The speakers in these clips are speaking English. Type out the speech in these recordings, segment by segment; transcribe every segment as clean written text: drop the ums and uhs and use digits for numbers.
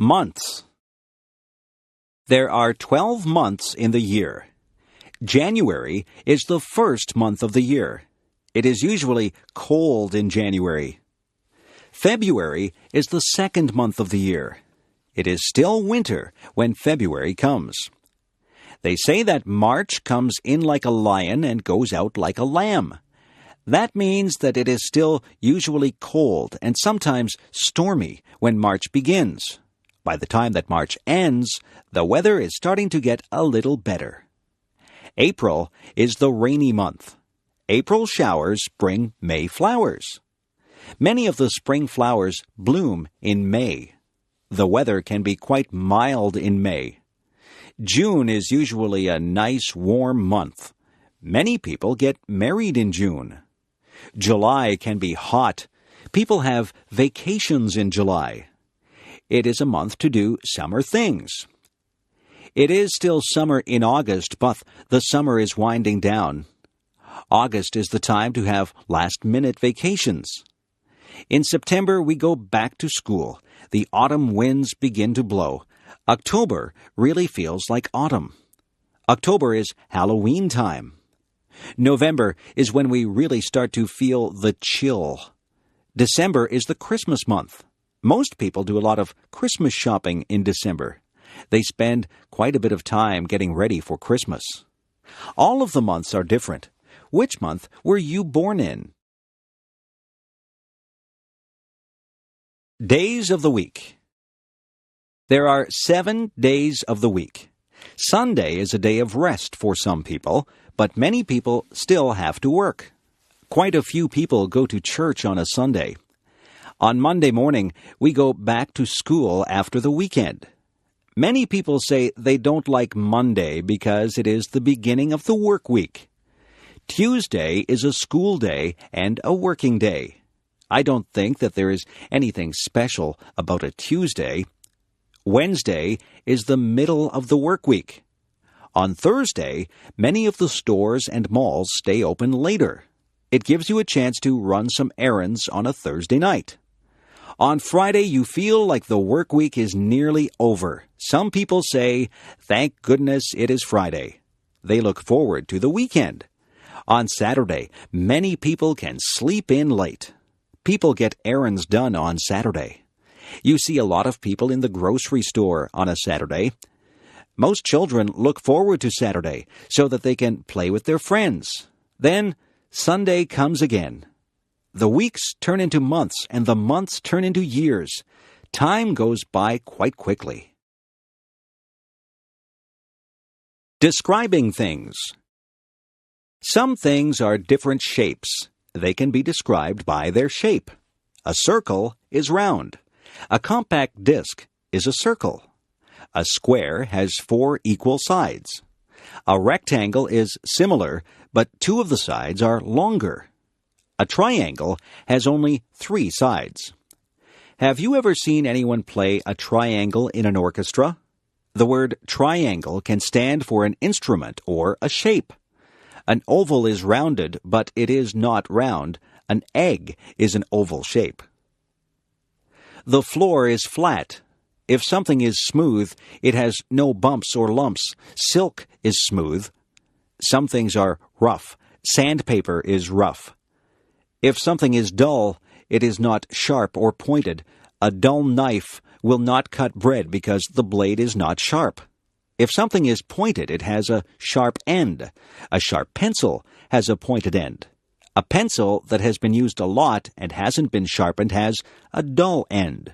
Months. There are 12 months in the year. January is the first month of the year. It is usually cold in January. February is the second month of the year. It is still winter when February comes. They say that March comes in like a lion and goes out like a lamb. That means that it is still usually cold and sometimes stormy when March begins. By the time that March ends, the weather is starting to get a little better. April is the rainy month. April showers bring May flowers. Many of the spring flowers bloom in May. The weather can be quite mild in May. June is usually a nice warm month. Many people get married in June. July can be hot. People have vacations in July. It is a month to do summer things. It is still summer in August, but the summer is winding down. August is the time to have last-minute vacations. In September, we go back to school. The autumn winds begin to blow. October really feels like autumn. October is Halloween time. November is when we really start to feel the chill. December is the Christmas month. Most people do a lot of Christmas shopping in December. They spend quite a bit of time getting ready for Christmas. All of the months are different. Which month were you born in? Days of the week. There are 7 days of the week. Sunday is a day of rest for some people, but many people still have to work. Quite a few people go to church on a Sunday. On Monday morning, we go back to school after the weekend. Many people say they don't like Monday because it is the beginning of the work week. Tuesday is a school day and a working day. I don't think that there is anything special about a Tuesday. Wednesday is the middle of the work week. On Thursday, many of the stores and malls stay open later. It gives you a chance to run some errands on a Thursday night. On Friday, you feel like the work week is nearly over. Some people say, "Thank goodness it is Friday." They look forward to the weekend. On Saturday, many people can sleep in late. People get errands done on Saturday. You see a lot of people in the grocery store on a Saturday. Most children look forward to Saturday so that they can play with their friends. Then Sunday comes again. The weeks turn into months and the months turn into years. Time goes by quite quickly. Describing things. Some things are different shapes. They can be described by their shape. A circle is round. A compact disc is a circle. A square has 4 equal sides. A rectangle is similar, but 2 of the sides are longer. A triangle has only 3 sides. Have you ever seen anyone play a triangle in an orchestra? The word triangle can stand for an instrument or a shape. An oval is rounded, but it is not round. An egg is an oval shape. The floor is flat. If something is smooth, it has no bumps or lumps. Silk is smooth. Some things are rough. Sandpaper is rough. If something is dull, it is not sharp or pointed. A dull knife will not cut bread because the blade is not sharp. If something is pointed, it has a sharp end. A sharp pencil has a pointed end. A pencil that has been used a lot and hasn't been sharpened has a dull end.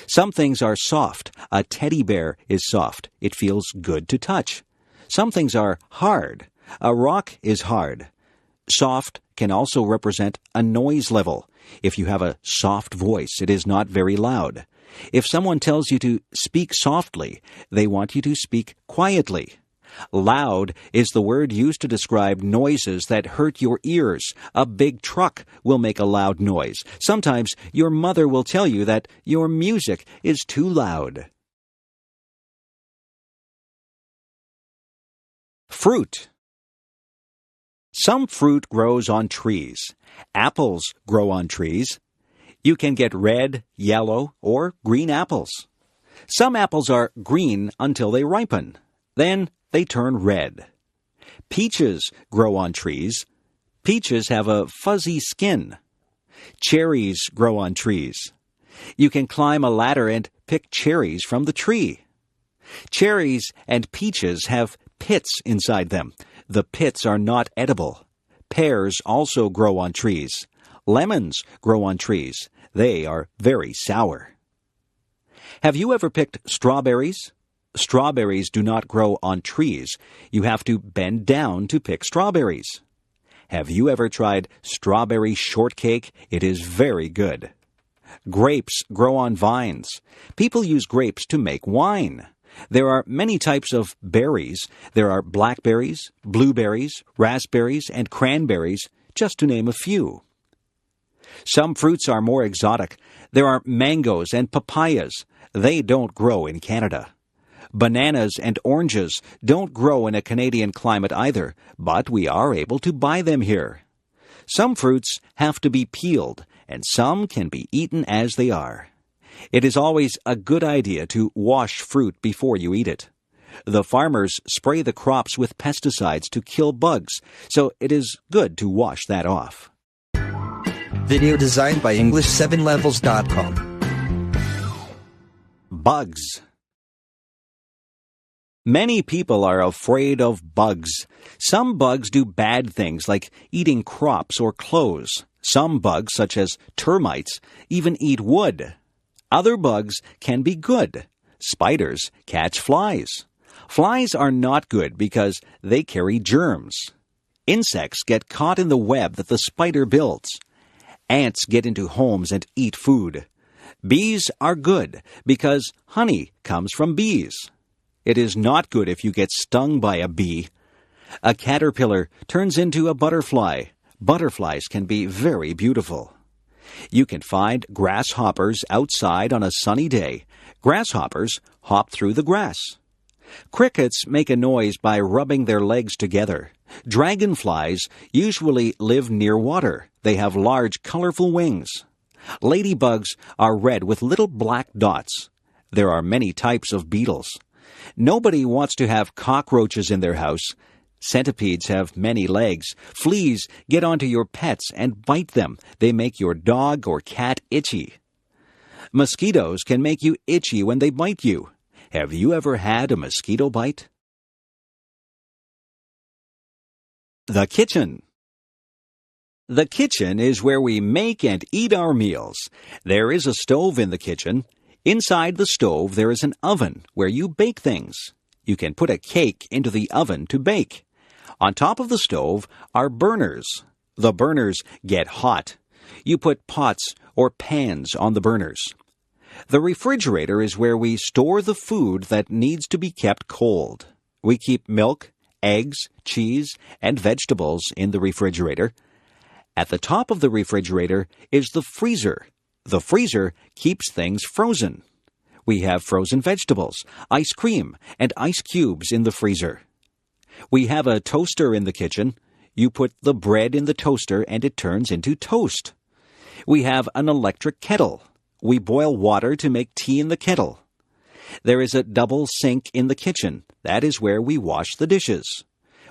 Some things are soft. A teddy bear is soft. It feels good to touch. Some things are hard. A rock is hard. Soft can also represent a noise level. If you have a soft voice, it is not very loud. If someone tells you to speak softly, they want you to speak quietly. Loud is the word used to describe noises that hurt your ears. A big truck will make a loud noise. Sometimes your mother will tell you that your music is too loud. Fruit. Some fruit grows on trees. Apples grow on trees. You can get red, yellow, or green apples. Some apples are green until they ripen. Then they turn red. Peaches grow on trees. Peaches have a fuzzy skin. Cherries grow on trees. You can climb a ladder and pick cherries from the tree. Cherries and peaches have pits inside them. The pits are not edible. Pears also grow on trees. Lemons grow on trees. They are very sour. Have you ever picked strawberries? Strawberries do not grow on trees. You have to bend down to pick strawberries. Have you ever tried strawberry shortcake? It is very good. Grapes grow on vines. People use grapes to make wine. There are many types of berries. There are blackberries, blueberries, raspberries, and cranberries, just to name a few. Some fruits are more exotic. There are mangoes and papayas. They don't grow in Canada. Bananas and oranges don't grow in a Canadian climate either, but we are able to buy them here. Some fruits have to be peeled, and some can be eaten as they are. It is always a good idea to wash fruit before you eat it. The farmers spray the crops with pesticides to kill bugs, so it is good to wash that off. Video designed by English7levels.com. Bugs. Many people are afraid of bugs. Some bugs do bad things like eating crops or clothes. Some bugs, such as termites, even eat wood. Other bugs can be good. Spiders catch flies. Flies are not good because they carry germs. Insects get caught in the web that the spider builds. Ants get into homes and eat food. Bees are good because honey comes from bees. It is not good if you get stung by a bee. A caterpillar turns into a butterfly. Butterflies can be very beautiful. You can find grasshoppers outside on a sunny day. Grasshoppers hop through the grass. Crickets make a noise by rubbing their legs together. Dragonflies usually live near water. They have large, colorful wings. Ladybugs are red with little black dots. There are many types of beetles. Nobody wants to have cockroaches in their house. Centipedes have many legs. Fleas get onto your pets and bite them. They make your dog or cat itchy. Mosquitoes can make you itchy when they bite you. Have you ever had a mosquito bite? The kitchen. The kitchen is where we make and eat our meals. There is a stove in the kitchen. Inside the stove, there is an oven where you bake things. You can put a cake into the oven to bake. On top of the stove are burners. The burners get hot. You put pots or pans on the burners. The refrigerator is where we store the food that needs to be kept cold. We keep milk, eggs, cheese, and vegetables in the refrigerator. At the top of the refrigerator is the freezer. The freezer keeps things frozen. We have frozen vegetables, ice cream, and ice cubes in the freezer. We have a toaster in the kitchen. You put the bread in the toaster and it turns into toast. We have an electric kettle. We boil water to make tea in the kettle. There is a double sink in the kitchen. That is where we wash the dishes.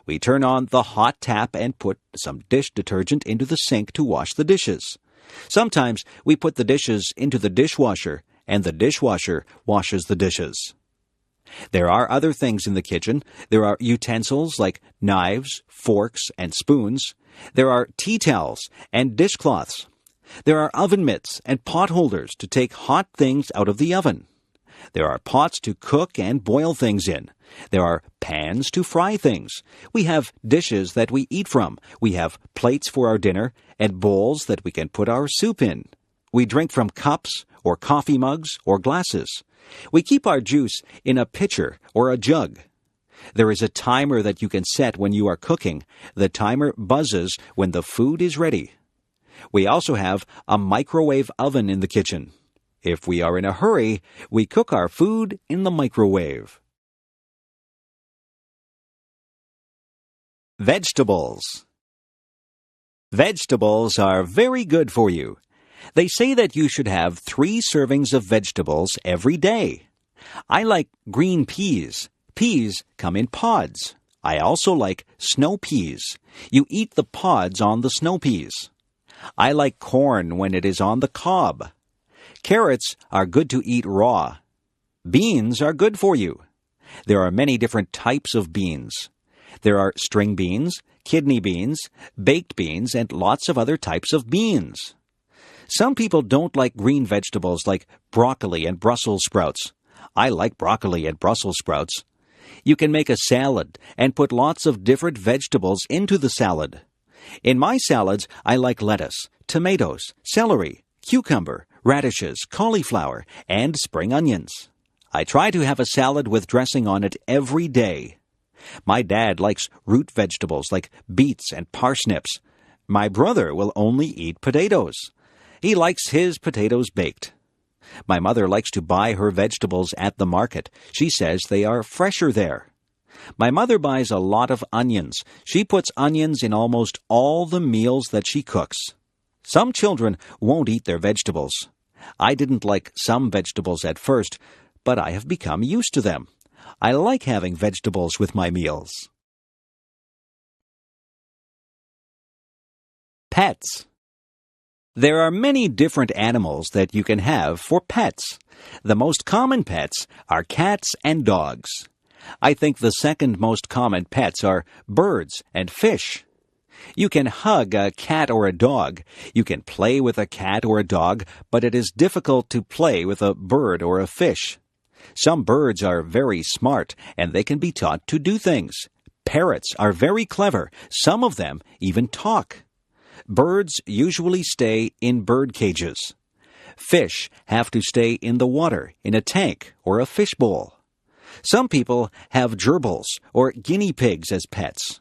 We turn on the hot tap and put some dish detergent into the sink to wash the dishes. Sometimes we put the dishes into the dishwasher, and the dishwasher washes the dishes. There are other things in the kitchen. There are utensils like knives, forks, and spoons. There are tea towels and dishcloths. There are oven mitts and pot holders to take hot things out of the oven. There are pots to cook and boil things in. There are pans to fry things. We have dishes that we eat from. We have plates for our dinner and bowls that we can put our soup in. We drink from cups or coffee mugs or glasses. We keep our juice in a pitcher or a jug. There is a timer that you can set when you are cooking. The timer buzzes when the food is ready. We also have a microwave oven in the kitchen. If we are in a hurry, we cook our food in the microwave. Vegetables. Vegetables are very good for you. They say that you should have 3 servings of vegetables every day. I like green peas. Peas come in pods. I also like snow peas. You eat the pods on the snow peas. I like corn when it is on the cob. Carrots are good to eat raw. Beans are good for you. There are many different types of beans. There are string beans, kidney beans, baked beans, and lots of other types of beans. Some people don't like green vegetables like broccoli and Brussels sprouts. I like broccoli and Brussels sprouts. You can make a salad and put lots of different vegetables into the salad. In my salads, I like lettuce, tomatoes, celery, cucumber, radishes, cauliflower, and spring onions. I try to have a salad with dressing on it every day. My dad likes root vegetables like beets and parsnips. My brother will only eat potatoes. He likes his potatoes baked. My mother likes to buy her vegetables at the market. She says they are fresher there. My mother buys a lot of onions. She puts onions in almost all the meals that she cooks. Some children won't eat their vegetables. I didn't like some vegetables at first, but I have become used to them. I like having vegetables with my meals. Pets. There are many different animals that you can have for pets. The most common pets are cats and dogs. I think the second most common pets are birds and fish. You can hug a cat or a dog. You can play with a cat or a dog, but it is difficult to play with a bird or a fish. Some birds are very smart, and they can be taught to do things. Parrots are very clever. Some of them even talk. Birds usually stay in bird cages. Fish have to stay in the water, in a tank or a fishbowl. Some people have gerbils or guinea pigs as pets.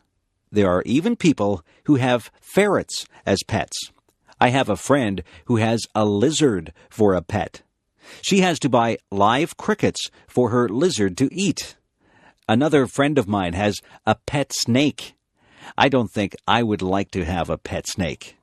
There are even people who have ferrets as pets. I have a friend who has a lizard for a pet. She has to buy live crickets for her lizard to eat. Another friend of mine has a pet snake. I don't think I would like to have a pet snake.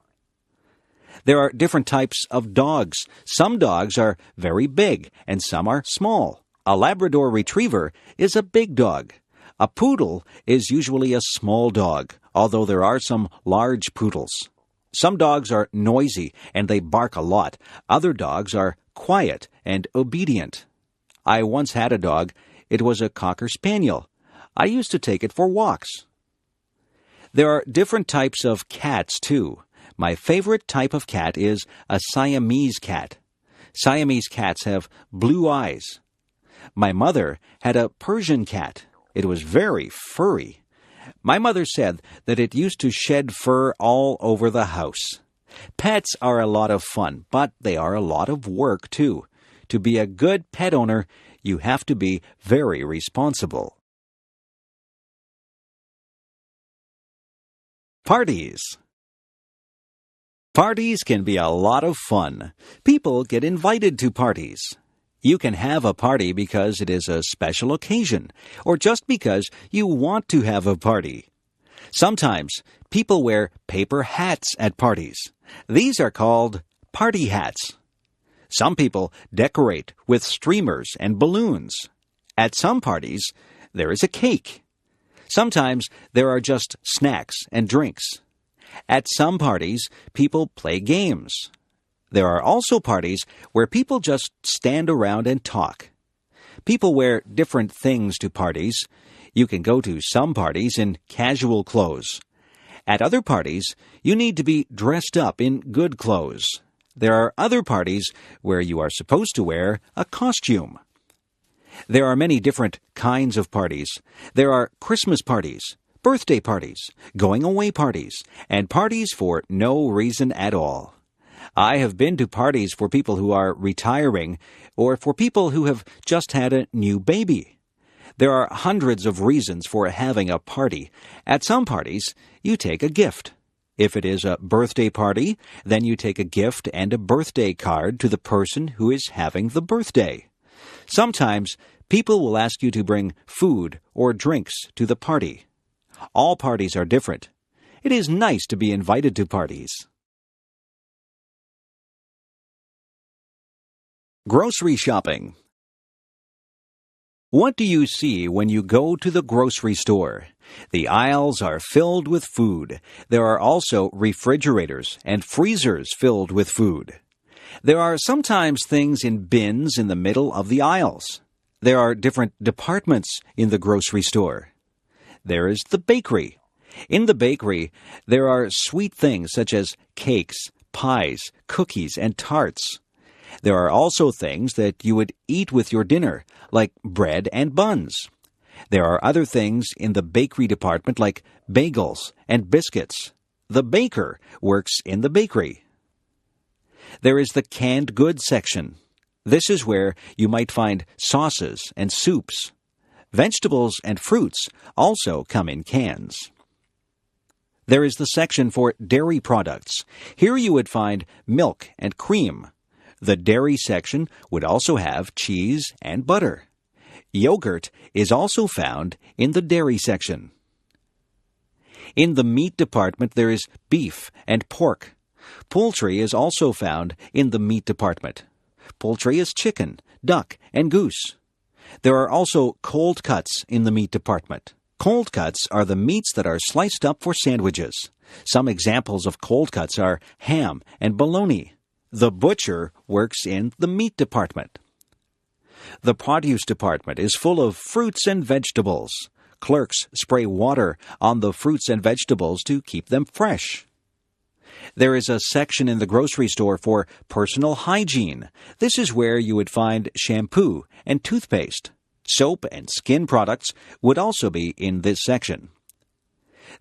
There are different types of dogs. Some dogs are very big and some are small. A Labrador Retriever is a big dog. A poodle is usually a small dog, although there are some large poodles. Some dogs are noisy and they bark a lot. Other dogs are quiet and obedient. I once had a dog. It was a Cocker Spaniel. I used to take it for walks. There are different types of cats, too. My favorite type of cat is a Siamese cat. Siamese cats have blue eyes. My mother had a Persian cat. It was very furry. My mother said that it used to shed fur all over the house. Pets are a lot of fun, but they are a lot of work, too. To be a good pet owner, you have to be very responsible. Parties. Parties can be a lot of fun. People get invited to parties. You can have a party because it is a special occasion, or just because you want to have a party. Sometimes people wear paper hats at parties. These are called party hats. Some people decorate with streamers and balloons. At some parties, there is a cake. Sometimes there are just snacks and drinks. At some parties, people play games. There are also parties where people just stand around and talk. People wear different things to parties. You can go to some parties in casual clothes. At other parties, you need to be dressed up in good clothes. There are other parties where you are supposed to wear a costume. There are many different kinds of parties. There are Christmas parties, birthday parties, going-away parties, and parties for no reason at all. I have been to parties for people who are retiring or for people who have just had a new baby. There are hundreds of reasons for having a party. At some parties, you take a gift. If it is a birthday party, then you take a gift and a birthday card to the person who is having the birthday. Sometimes, people will ask you to bring food or drinks to the party. All parties are different. It is nice to be invited to parties. Grocery shopping. What do you see when you go to the grocery store? The aisles are filled with food. There are also refrigerators and freezers filled with food. There are sometimes things in bins in the middle of the aisles. There are different departments in the grocery store. There is the bakery. In the bakery, there are sweet things such as cakes, pies, cookies, and tarts. There are also things that you would eat with your dinner, like bread and buns. There are other things in the bakery department like bagels and biscuits. The baker works in the bakery. There is the canned goods section. This is where you might find sauces and soups. Vegetables and fruits also come in cans. There is the section for dairy products. Here you would find milk and cream. The dairy section would also have cheese and butter. Yogurt is also found in the dairy section. In the meat department, there is beef and pork. Poultry is also found in the meat department. Poultry is chicken, duck, and goose. There are also cold cuts in the meat department. Cold cuts are the meats that are sliced up for sandwiches. Some examples of cold cuts are ham and bologna. The butcher works in the meat department. The produce department is full of fruits and vegetables. Clerks spray water on the fruits and vegetables to keep them fresh. There is a section in the grocery store for personal hygiene. This is where you would find shampoo and toothpaste. Soap and skin products would also be in this section.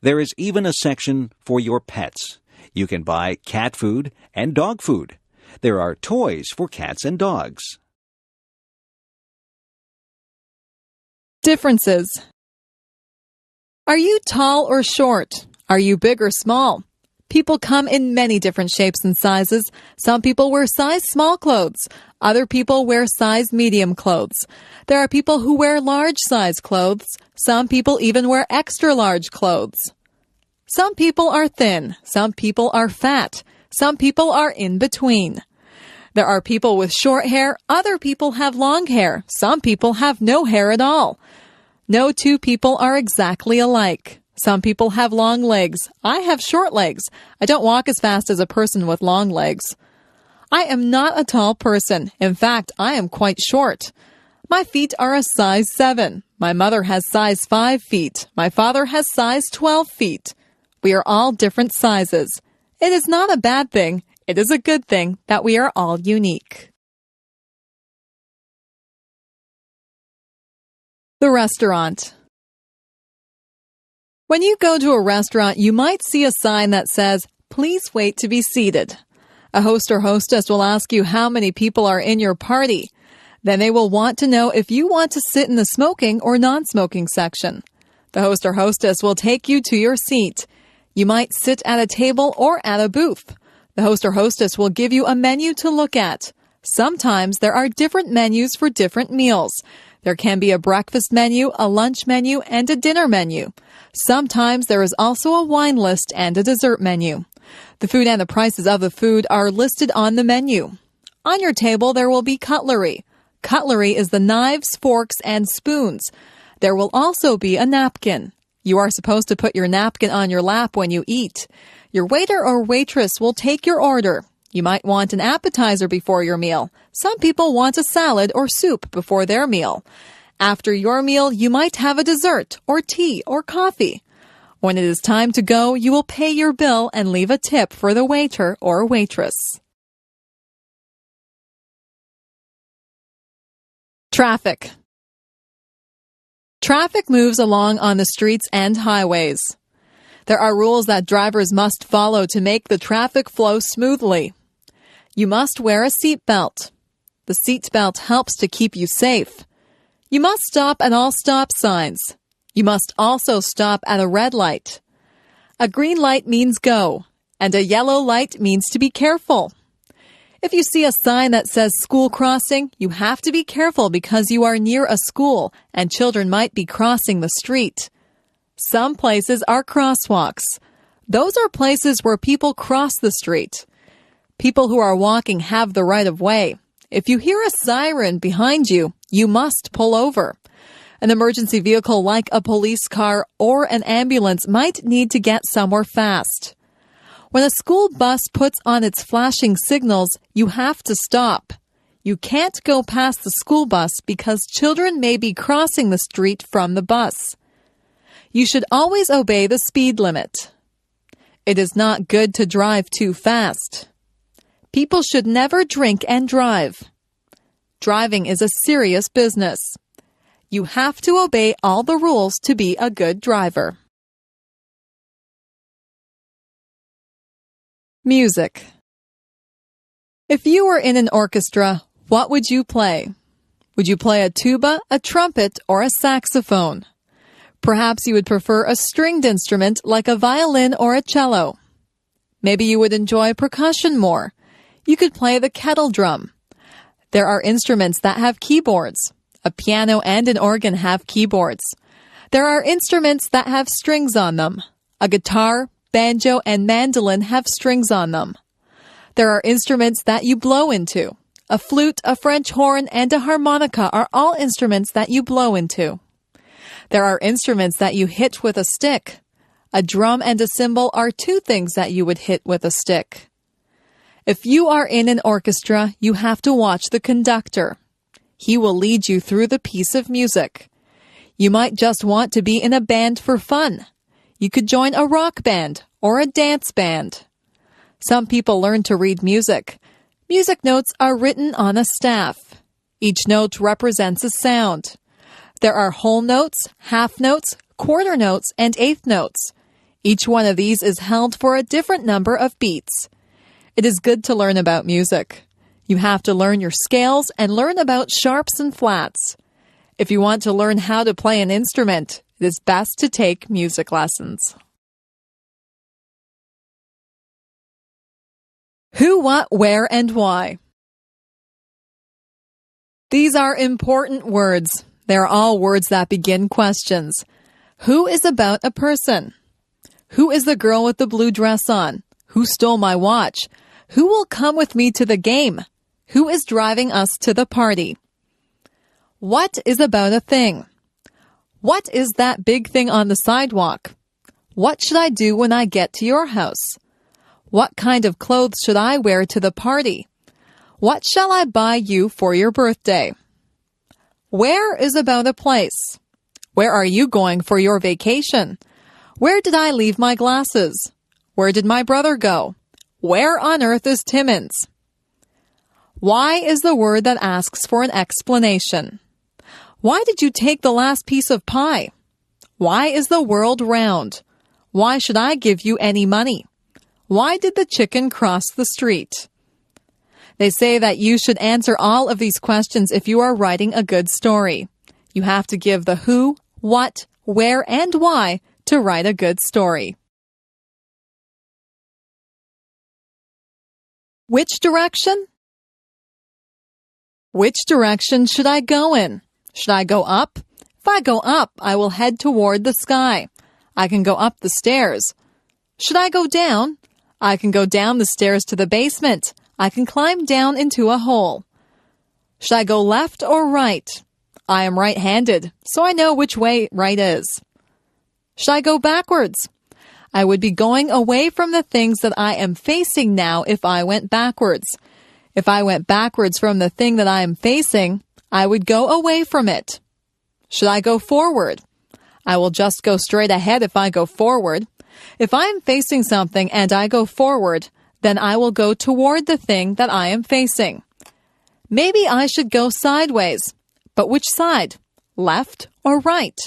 There is even a section for your pets. You can buy cat food and dog food. There are toys for cats and dogs. Differences. Are you tall or short? Are you big or small? People come in many different shapes and sizes. Some people wear size small clothes. Other people wear size medium clothes. There are people who wear large size clothes. Some people even wear extra large clothes. Some people are thin. Some people are fat. Some people are in between. There are people with short hair. Other people have long hair. Some people have no hair at all. No two people are exactly alike. Some people have long legs. I have short legs. I don't walk as fast as a person with long legs. I am not a tall person. In fact, I am quite short. My feet are a size 7. My mother has size 5 feet. My father has size 12 feet. We are all different sizes. It is not a bad thing. It is a good thing that we are all unique. The restaurant. When you go to a restaurant, you might see a sign that says, "Please wait to be seated." A host or hostess will ask you how many people are in your party. Then they will want to know if you want to sit in the smoking or non-smoking section. The host or hostess will take you to your seat. You might sit at a table or at a booth. The host or hostess will give you a menu to look at. Sometimes there are different menus for different meals. There can be a breakfast menu, a lunch menu, and a dinner menu. Sometimes there is also a wine list and a dessert menu. The food and the prices of the food are listed on the menu. On your table, there will be cutlery. Cutlery is the knives, forks, and spoons. There will also be a napkin. You are supposed to put your napkin on your lap when you eat. Your waiter or waitress will take your order. You might want an appetizer before your meal. Some people want a salad or soup before their meal. After your meal, you might have a dessert or tea or coffee. When it is time to go, you will pay your bill and leave a tip for the waiter or waitress. Traffic. Traffic moves along on the streets and highways. There are rules that drivers must follow to make the traffic flow smoothly. You must wear a seatbelt. The seatbelt helps to keep you safe. You must stop at all stop signs. You must also stop at a red light. A green light means go, and a yellow light means to be careful. If you see a sign that says school crossing, you have to be careful because you are near a school and children might be crossing the street. Some places are crosswalks. Those are places where people cross the street. People who are walking have the right of way. If you hear a siren behind you, you must pull over. An emergency vehicle like a police car or an ambulance might need to get somewhere fast. When a school bus puts on its flashing signals, you have to stop. You can't go past the school bus because children may be crossing the street from the bus. You should always obey the speed limit. It is not good to drive too fast. People should never drink and drive. Driving is a serious business. You have to obey all the rules to be a good driver. Music. If you were in an orchestra, what would you play? Would you play a tuba, a trumpet, or a saxophone? Perhaps you would prefer a stringed instrument like a violin or a cello. Maybe you would enjoy percussion more. You could play the kettle drum. There are instruments that have keyboards. A piano and an organ have keyboards. There are instruments that have strings on them. A guitar, banjo, and mandolin have strings on them. There are instruments that you blow into. A flute, a French horn, and a harmonica are all instruments that you blow into. There are instruments that you hit with a stick. A drum and a cymbal are two things that you would hit with a stick. If you are in an orchestra, you have to watch the conductor. He will lead you through the piece of music. You might just want to be in a band for fun. You could join a rock band or a dance band. Some people learn to read music. Music notes are written on a staff. Each note represents a sound. There are whole notes, half notes, quarter notes, and eighth notes. Each one of these is held for a different number of beats. It is good to learn about music. You have to learn your scales and learn about sharps and flats. If you want to learn how to play an instrument, it is best to take music lessons. Who, what, where, and why. These are important words. They're all words that begin questions. Who is about a person? Who is the girl with the blue dress on? Who stole my watch? Who will come with me to the game? Who is driving us to the party? What is about a thing? What is that big thing on the sidewalk? What should I do when I get to your house? What kind of clothes should I wear to the party? What shall I buy you for your birthday? Where is about a place? Where are you going for your vacation? Where did I leave my glasses? Where did my brother go? Where on earth is Timmins? Why is the word that asks for an explanation. Why did you take the last piece of pie? Why is the world round? Why should I give you any money? Why did the chicken cross the street? They say that you should answer all of these questions if you are writing a good story. You have to give the who, what, where, and why to write a good story. Which direction? Which direction should I go in? Should I go up? If I go up, I will head toward the sky. I can go up the stairs. Should I go down? I can go down the stairs to the basement. I can climb down into a hole. Should I go left or right? I am right-handed, so I know which way right is. Should I go backwards? I would be going away from the things that I am facing now if I went backwards. If I went backwards from the thing that I am facing, I would go away from it. Should I go forward? I will just go straight ahead if I go forward. If I am facing something and I go forward, then I will go toward the thing that I am facing. Maybe I should go sideways. But which side? Left or right?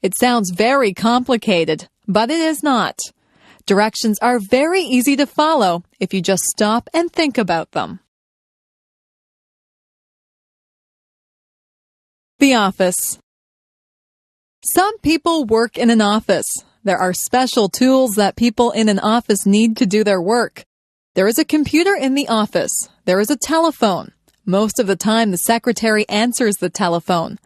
It sounds very complicated, but it is not. Directions are very easy to follow if you just stop and think about them. The office. Some people work in an office. There are special tools that people in an office need to do their work. There is a computer in the office. There is a telephone. Most of the time, the secretary answers the telephone.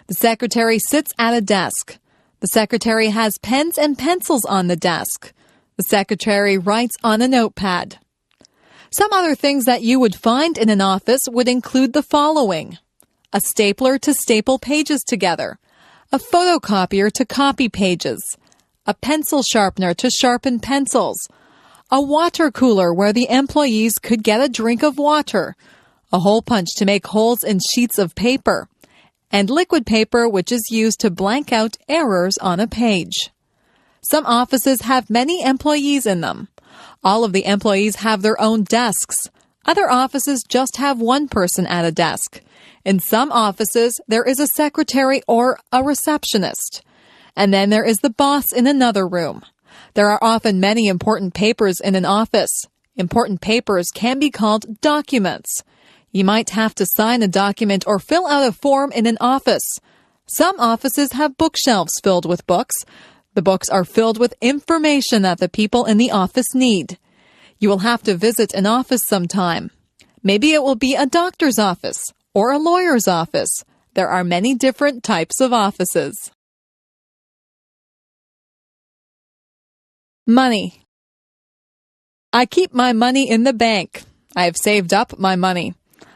The secretary sits at a desk. The secretary has pens and pencils on the desk. The secretary writes on a notepad. Some other things that you would find in an office would include the following: a stapler to staple pages together, a photocopier to copy pages, a pencil sharpener to sharpen pencils, a water cooler where the employees could get a drink of water, a hole punch to make holes in sheets of paper, and liquid paper which is used to blank out errors on a page. Some offices have many employees in them. All of the employees have their own desks. Other offices just have one person at a desk. In some offices, there is a secretary or a receptionist. And then there is the boss in another room. There are often many important papers in an office. Important papers can be called documents. You might have to sign a document or fill out a form in an office. Some offices have bookshelves filled with books. The books are filled with information that the people in the office need. You will have to visit an office sometime. Maybe it will be a doctor's office or a lawyer's office. There are many different types of offices. Money. I keep my money in the bank. I have saved up my money.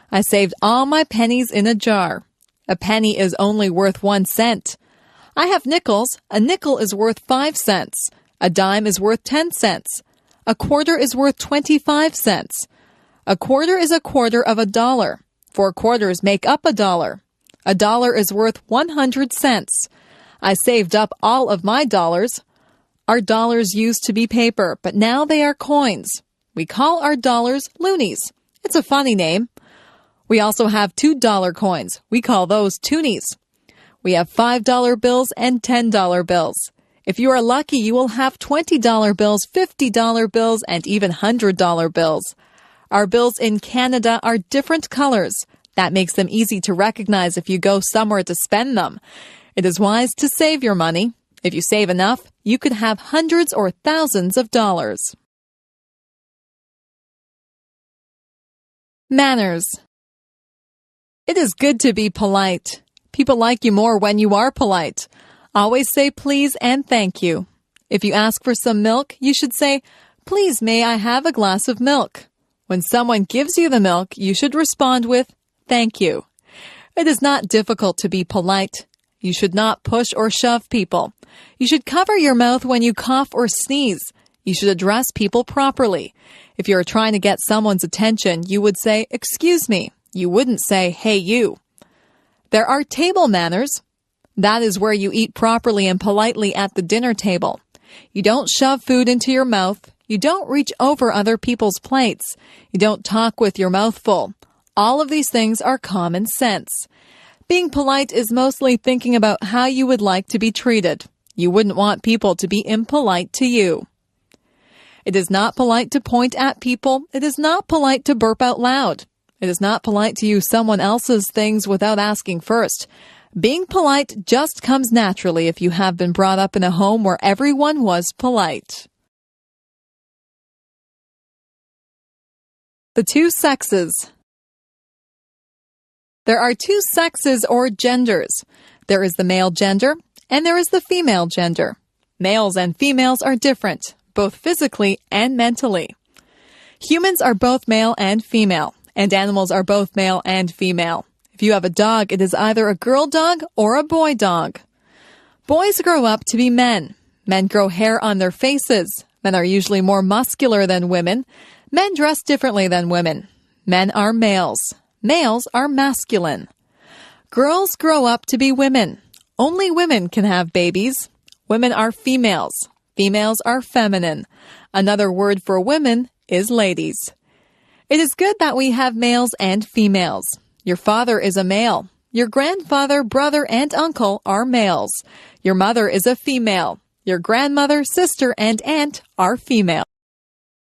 I saved all my pennies in a jar. A penny is only worth 1 cent. I have nickels. A nickel is worth 5 cents. A dime is worth 10 cents. A quarter is worth 25 cents. A quarter is a quarter of a dollar. 4 quarters make up a dollar. A dollar is worth 100 cents. I saved up all of my dollars. Our dollars used to be paper, but now they are coins. We call our dollars loonies. It's a funny name. We also have $2 coins. We call those toonies. We have $5 bills and $10 bills. If you are lucky, you will have $20 bills, $50 bills, and even $100 bills. Our bills in Canada are different colors. That makes them easy to recognize if you go somewhere to spend them. It is wise to save your money. If you save enough, you could have hundreds or thousands of dollars. Manners. It is good to be polite. People like you more when you are polite. Always say please and thank you. If you ask for some milk, you should say, "Please, may I have a glass of milk?" When someone gives you the milk, you should respond with, "Thank you." It is not difficult to be polite. You should not push or shove people. You should cover your mouth when you cough or sneeze. You should address people properly. If you are trying to get someone's attention, you would say, "Excuse me." You wouldn't say, "Hey, you." There are table manners. That is where you eat properly and politely at the dinner table. You don't shove food into your mouth. You don't reach over other people's plates. You don't talk with your mouth full. All of these things are common sense. Being polite is mostly thinking about how you would like to be treated. You wouldn't want people to be impolite to you. It is not polite to point at people. It is not polite to burp out loud. It is not polite to use someone else's things without asking first. Being polite just comes naturally if you have been brought up in a home where everyone was polite. The two sexes. There are two sexes or genders. There is the male gender and there is the female gender. Males and females are different, both physically and mentally. Humans are both male and female, and animals are both male and female. If you have a dog, it is either a girl dog or a boy dog. Boys grow up to be men. Men grow hair on their faces. Men are usually more muscular than women. Men dress differently than women. Men are males. Males are masculine. Girls grow up to be women. Only women can have babies. Women are females. Females are feminine. Another word for women is ladies. It is good that we have males and females. Your father is a male. Your grandfather, brother, and uncle are males. Your mother is a female. Your grandmother, sister, and aunt are female.